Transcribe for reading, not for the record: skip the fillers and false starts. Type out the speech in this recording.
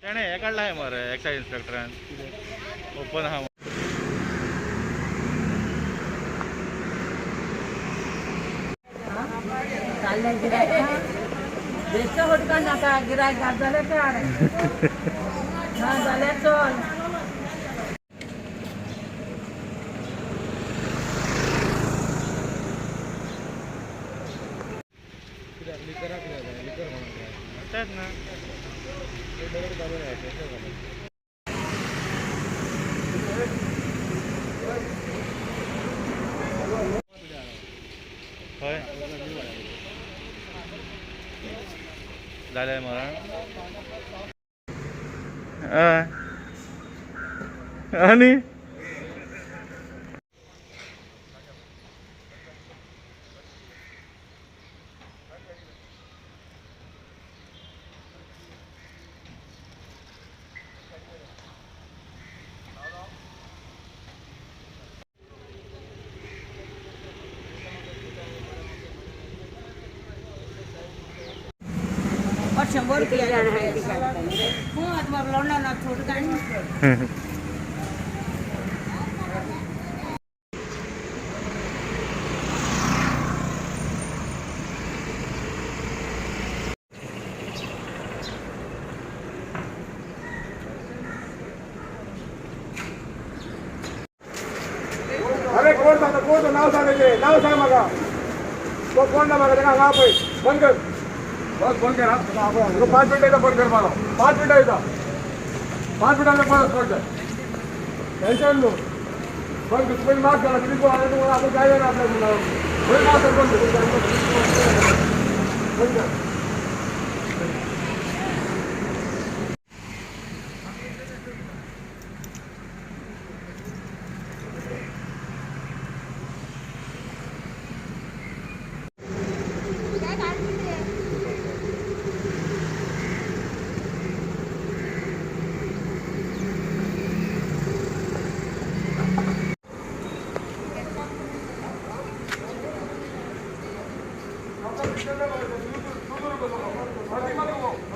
त्याने हे काढला आहे मरे एक्साइज इन्स्पेक्टरान ओपन हा गिरायक झाले चल ना होय झालंय मरण आणि और 100 रुपया जाना है तुम्हारा लौंडा ना छोड़ कर अरे कोण नाव सांगायचे नाव सांग बघा तो कोण ना बघा त्याला नाव पाहिजे बंद कर बस बंद कर 5 मिनिटाचा बंद कर मला 5 मिनिटाचा 5 मिनिटाचा बंद कर टेन्शन नो बंद कर तुम्ही माफ करा किती कोण आले तुम्हाला आपण काय देणार आपल्या मुलाला माफ कर बंद कर Gracias.